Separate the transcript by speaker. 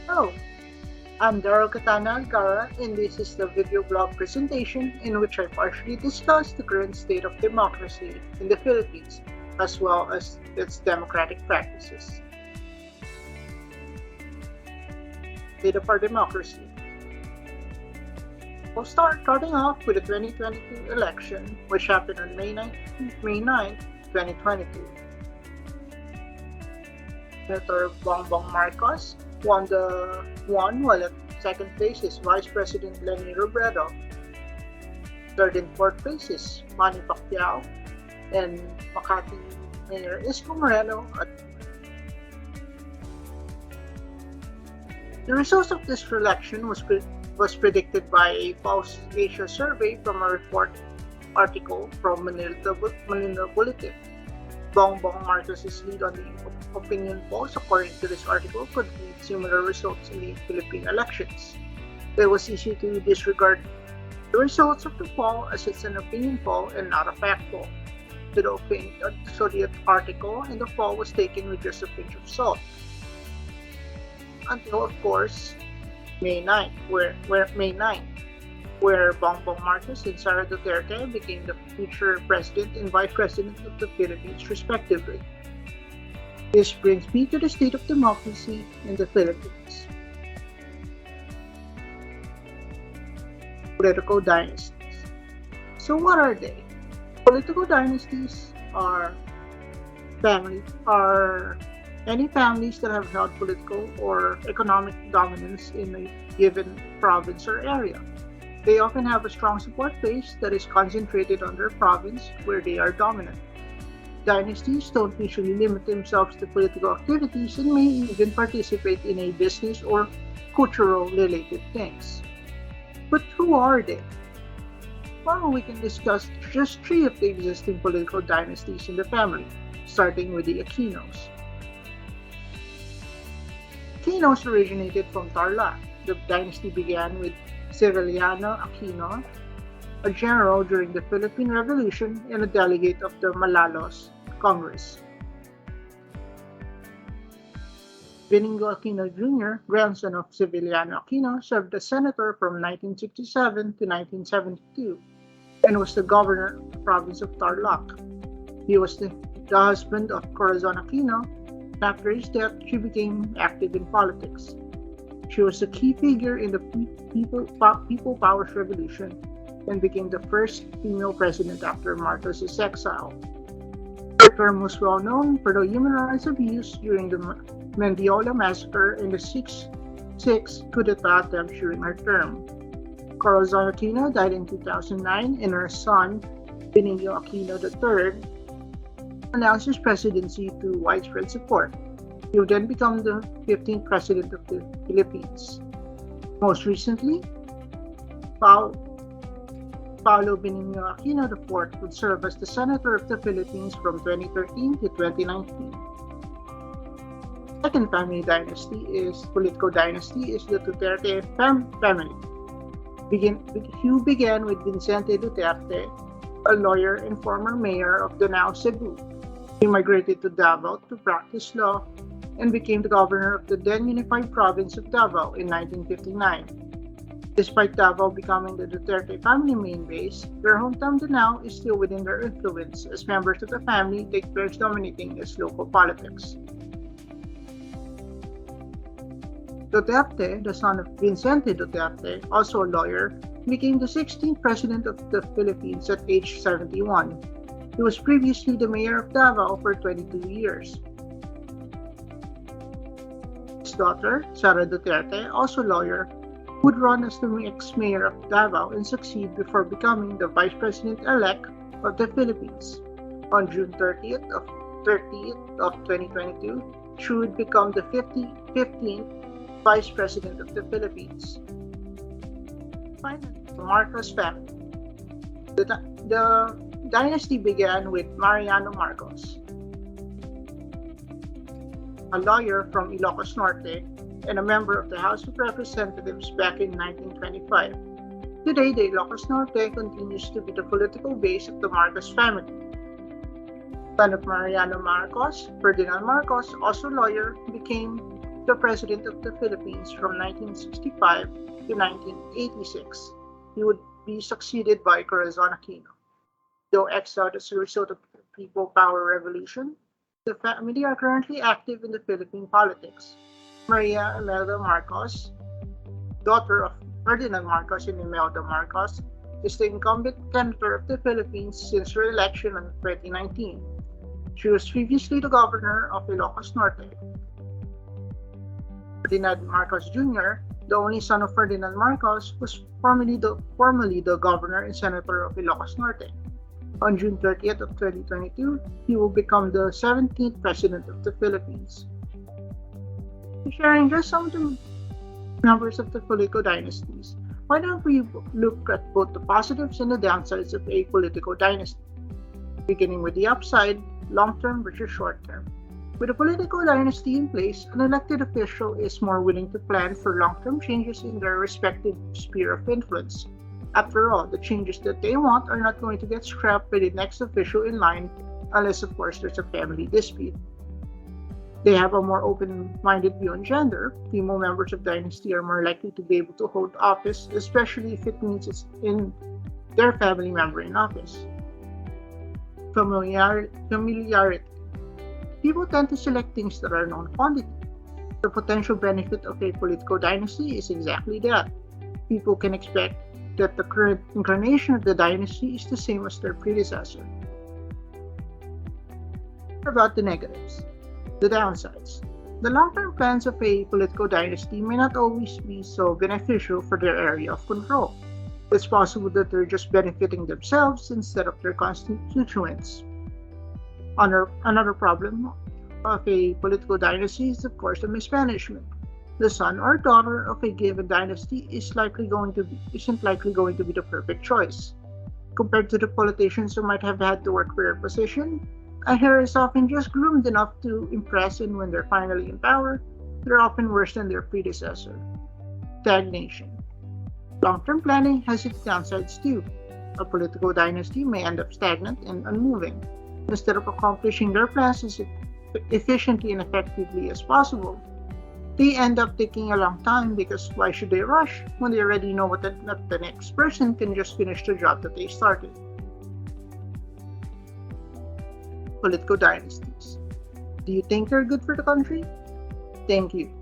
Speaker 1: Hello, I'm Daryl Katana Algarra, and this is the video blog presentation in which I partially discuss the current state of democracy in the Philippines, as well as its democratic practices. State of our democracy. We'll start starting off with the 2022 election, which happened on May 9th, 2022. Senator Bongbong Marcos won while at second place is Vice President Lenny Robredo. Third and fourth place is Manny Pacquiao and Makati Mayor Isko Moreno. The results of this election was predicted by a Pulse Asia survey from a report article from Manila Bulletin. Bongbong Marcos's lead on the opinion polls, according to this article, could lead similar results in the Philippine elections. It was easy to disregard the results of the poll as it's an opinion poll and not a fact poll. So the article and the poll was taken with just a pinch of salt. Until, of course, May 9th, where Bongbong Marcos and Sara Duterte became the future president and vice president of the Philippines, respectively. This brings me to the state of democracy in the Philippines. Political dynasties. So what are they? Political dynasties are any families that have held political or economic dominance in a given province or area. They often have a strong support base that is concentrated on their province where they are dominant. Dynasties don't usually limit themselves to political activities and may even participate in a business or cultural related things. But who are they? Well, we can discuss just three of the existing political dynasties in the family, starting with the Aquinos. Aquinos originated from Tarlac. The dynasty began with Severiano Aquino, a general during the Philippine Revolution and a delegate of the Malolos Congress. Benigno Aquino Jr., grandson of Severiano Aquino, served as senator from 1967 to 1972 and was the governor of the province of Tarlac. He was the husband of Corazon Aquino. After his death, she became active in politics. She was a key figure in the People Powers Revolution and became the first female president after Marcos's exile. Her term was well known for the human rights abuse during the Mendiola massacre and the six coup d'etat attempts during her term. Corazon Aquino died in 2009 and her son, Benigno Aquino III, announced his presidency to widespread support. He would then become the 15th president of the Philippines. Most recently, Paulo Benigno Aquino IV would serve as the Senator of the Philippines from 2013 to 2019. Second political dynasty is the Duterte family, who began with Vicente Duterte, a lawyer and former mayor of Danao, Cebu. He migrated to Davao to practice law and became the governor of the then unified province of Davao in 1959. Despite Davao becoming the Duterte family main base, their hometown Danao is still within their influence as members of the family take turns dominating its local politics. Duterte, the son of Vicente Duterte, also a lawyer, became the 16th president of the Philippines at age 71. He was previously the mayor of Davao for 22 years. His daughter, Sara Duterte, also a lawyer, would run as the ex-mayor of Davao and succeed before becoming the vice president-elect of the Philippines. On June 30th of 2022, she would become the 15th vice president of the Philippines. Finally, the Marcos family. The dynasty began with Mariano Marcos, a lawyer from Ilocos Norte and a member of the House of Representatives back in 1925. Today, the Ilocos Norte continues to be the political base of the Marcos family. Son of Mariano Marcos, Ferdinand Marcos, also lawyer, became the President of the Philippines from 1965 to 1986. He would be succeeded by Corazon Aquino. Though exiled as a result of the People Power Revolution, the family are currently active in the Philippine politics. Maria Imelda Marcos, daughter of Ferdinand Marcos and Imelda Marcos, is the incumbent senator of the Philippines since her election in 2019. She was previously the governor of Ilocos Norte. Ferdinand Marcos Jr., the only son of Ferdinand Marcos, was formerly the governor and senator of Ilocos Norte. On June 30th of 2022, he will become the 17th president of the Philippines. Sharing just some of the numbers of the political dynasties, why don't we look at both the positives and the downsides of a political dynasty, beginning with the upside, long-term versus short-term. With a political dynasty in place, an elected official is more willing to plan for long-term changes in their respective sphere of influence. After all, the changes that they want are not going to get scrapped by the next official in line, unless of course there's a family dispute. They have a more open-minded view on gender. Female members of the dynasty are more likely to be able to hold office, especially if it means it's in their family member in office. Familiarity. People tend to select things that are known quantity. The potential benefit of a political dynasty is exactly that. People can expect that the current incarnation of the dynasty is the same as their predecessor. What about the negatives? The downsides. The long-term plans of a political dynasty may not always be so beneficial for their area of control. It's possible that they're just benefiting themselves instead of their constituents. Another problem of a political dynasty is, of course, the mismanagement. The son or daughter of a given dynasty isn't likely going to be the perfect choice. Compared to the politicians who might have had to work for their position, a heir is often just groomed enough to impress, and when they're finally in power, they're often worse than their predecessor. Stagnation. Long-term planning has its downsides too. A political dynasty may end up stagnant and unmoving. Instead of accomplishing their plans as efficiently and effectively as possible, they end up taking a long time because why should they rush when they already know that the next person can just finish the job that they started? Political dynasties. Do you think they're good for the country? Thank you.